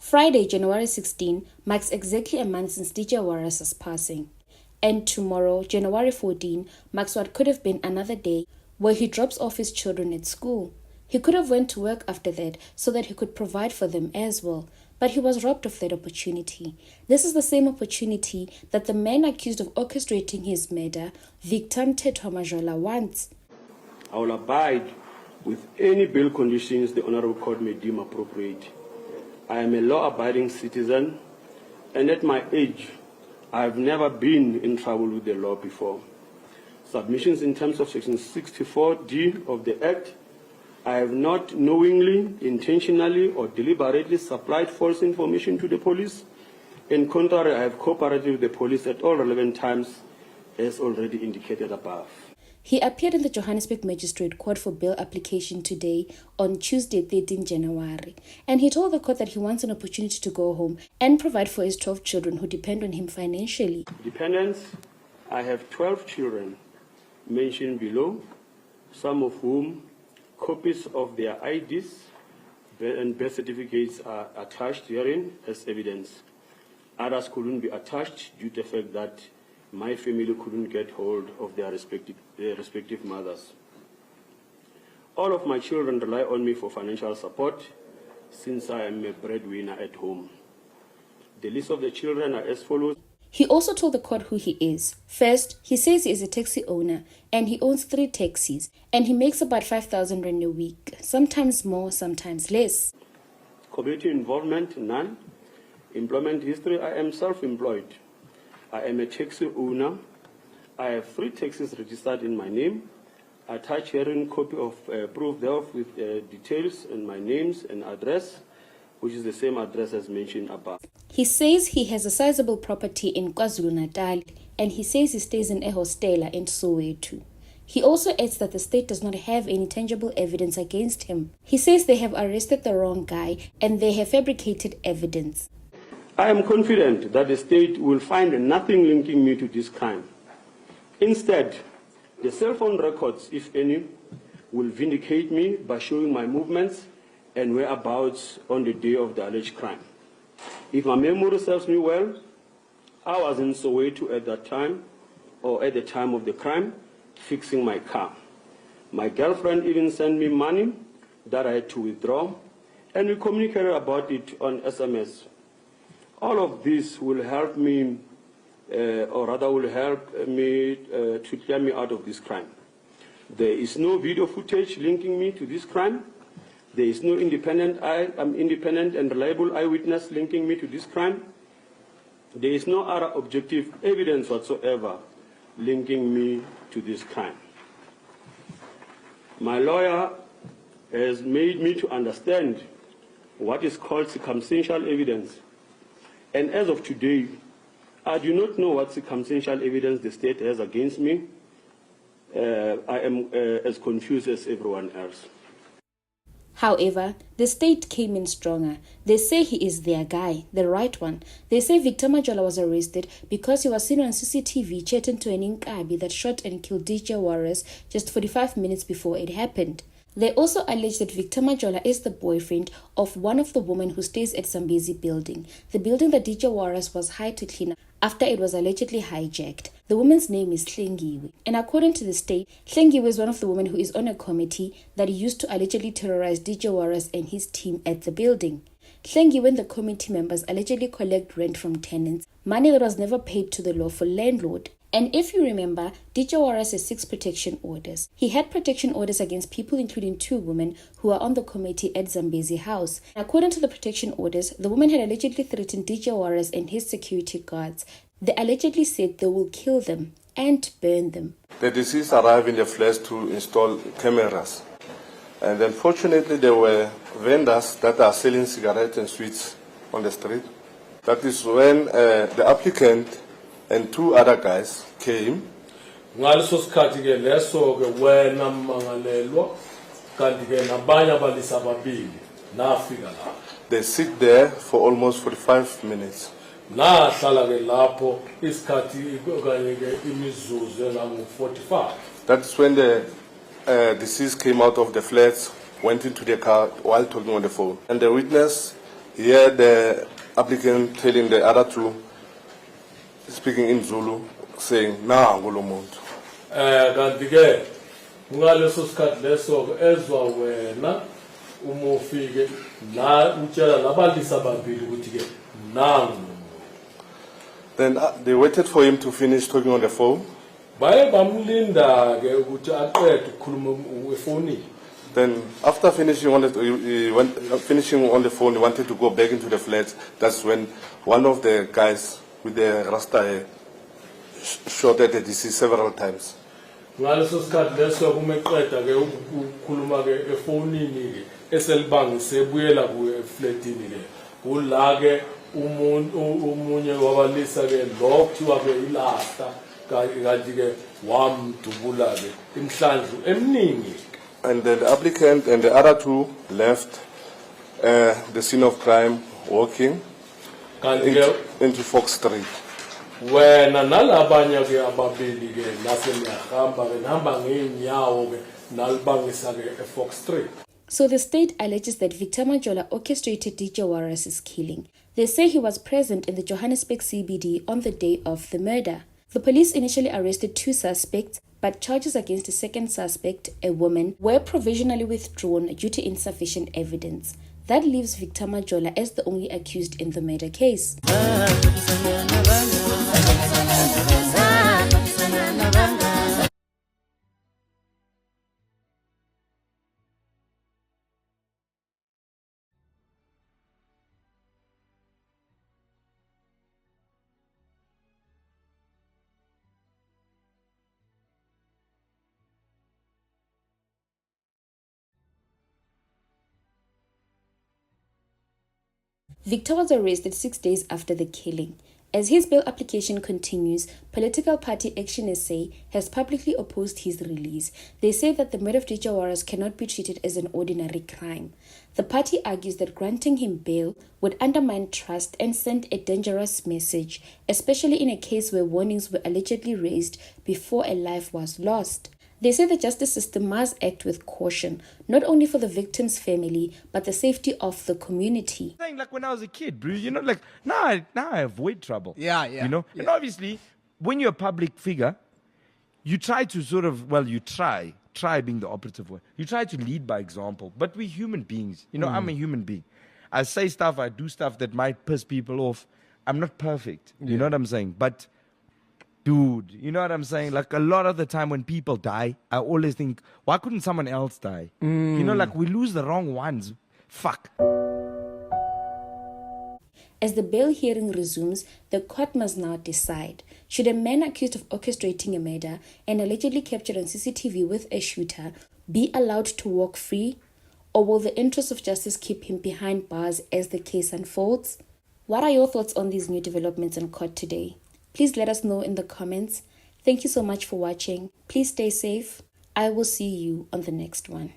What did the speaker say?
Friday, January 16, marks exactly a month since DJ Wallace's passing. And tomorrow, January 14, marks what could have been another day where he drops off his children at school. He could have went to work after that so that he could provide for them as well, but he was robbed of that opportunity. This is the same opportunity that the man accused of orchestrating his murder, Victor Mthethwa Majola, wants. I will abide with any bail conditions the Honorable Court may deem appropriate. I am a law-abiding citizen, and at my age, I have never been in trouble with the law before. Submissions in terms of Section 64D of the Act, I have not knowingly, intentionally, or deliberately supplied false information to the police. In contrary, I have cooperated with the police at all relevant times, as already indicated above. He appeared in the Johannesburg Magistrate Court for bail application today on Tuesday, 13 January, and he told the court that he wants an opportunity to go home and provide for his 12 children who depend on him financially. Dependents, I have 12 children mentioned below, some of whom copies of their IDs and birth certificates are attached herein as evidence. Others couldn't be attached due to the fact that my family couldn't get hold of their respective mothers. All of my children rely on me for financial support since I am a breadwinner at home. The list of the children are as follows. He also told the court who he is. First, he says he is a taxi owner and he owns 3 taxis and he makes about 5,000 rand a week, sometimes more, sometimes less. Community involvement, none. Employment history, I am self-employed. I am a taxi owner. I have 3 taxis registered in my name. I attach herein copy of proof thereof with details and my names and address, which is the same address as mentioned above. He says he has a sizable property in KwaZulu-Natal and he says he stays in a hostela in Soweto. He also adds that the state does not have any tangible evidence against him. He says they have arrested the wrong guy and they have fabricated evidence. I am confident that the state will find nothing linking me to this crime. Instead, the cell phone records, if any, will vindicate me by showing my movements and whereabouts on the day of the alleged crime. If my memory serves me well, I was in Soweto at that time, or at the time of the crime, fixing my car. My girlfriend even sent me money that I had to withdraw, and we communicated about it on SMS. All of this will help me, or rather will help me to clear me out of this crime. There is no video footage linking me to this crime. There is no independent and reliable eyewitness linking me to this crime. There is no other objective evidence whatsoever linking me to this crime. My lawyer has made me to understand what is called circumstantial evidence. And as of today, I do not know what circumstantial evidence the state has against me. I am as confused as everyone else. However, the state came in stronger. They say he is their guy, the right one. They say Victor Majola was arrested because he was seen on CCTV chatting to an Inkabi that shot and killed DJ Wallace just 45 minutes before it happened. They also allege that Victor Majola is the boyfriend of one of the women who stays at Zambezi building, the building that DJ Wallace was hired to clean up after it was allegedly hijacked. The woman's name is Hlengiwe. And according to the state, Hlengiwe is one of the women who is on a committee that used to allegedly terrorize DJ Wallace and his team at the building. Hlengiwe and the committee members allegedly collect rent from tenants, money that was never paid to the lawful landlord. And if you remember, DJ Wallace has 6 protection orders. He had protection orders against people including 2 women who are on the committee at Zambezi House. According to the protection orders, the women had allegedly threatened DJ Wallace and his security guards. They allegedly said they will kill them and burn them. The deceased arrived in the flat to install cameras. And unfortunately, there were vendors that are selling cigarettes and sweets on the street. That is when the applicant and 2 other guys came. They sit there for almost 45 minutes. That is when the deceased came out of the flats, went into the car while talking on the phone. And the witness hear the applicant telling the other two, speaking in Zulu, saying, "Na ngulomuntu." Kanti ke ngaleso sikhathi leso ezwa wena uma ufike la utshela labalisi ababili ukuthi ke nangu. Then they waited for him to finish talking on the phone. Baye bamlinda ke ukuthi aqede ukukhuluma efonini. Then after finishing on finishing on the phone, he wanted to go back into the flat. That's when one of the guys with the rasta hair shot at the deceased several times. Ngaleso sikhathi leso kuma eqeda ke ukukhuluma ke efonini ke eselibangise ebuyela ku flatini ke. Kula ke umunye wabalisa ke lo kuthiwa ke ilasta kanti ke wamdubula ke imhlandlu eminingi. And then the applicant and the other two left the scene of crime, walking into Fox Street. Wena nalabanye ke ababili ke nasemyahamba ke nihamba ngeenyawo ke nalibangisa ke eFox Street. So the state alleges that Victor Majola orchestrated DJ Waras's killing. They say he was present in the Johannesburg CBD on the day of the murder. The police initially arrested 2 suspects, but charges against the second suspect, a woman, were provisionally withdrawn due to insufficient evidence. That leaves Victor Majola as the only accused in the murder case. Victor was arrested 6 days after the killing. As his bail application continues, political party Action SA has publicly opposed his release. They say that the murder of DJ Waras cannot be treated as an ordinary crime. The party argues that granting him bail would undermine trust and send a dangerous message, especially in a case where warnings were allegedly raised before a life was lost. They say the justice system must act with caution, not only for the victim's family, but the safety of the community. Like when I was a kid, bro, like now I avoid trouble. Yeah. And obviously, when you're a public figure, you try to try being the operative word. You try to lead by example, but we're human beings. I'm a human being. I say stuff, I do stuff that might piss people off. I'm not perfect. You know what I'm saying? But dude, you know what I'm saying? Like a lot of the time when people die, I always think, why couldn't someone else die? Like we lose the wrong ones. Fuck. As the bail hearing resumes, the court must now decide. Should a man accused of orchestrating a murder and allegedly captured on CCTV with a shooter be allowed to walk free? Or will the interests of justice keep him behind bars as the case unfolds? What are your thoughts on these new developments in court today? Please let us know in the comments. Thank you so much for watching. Please stay safe. I will see you on the next one.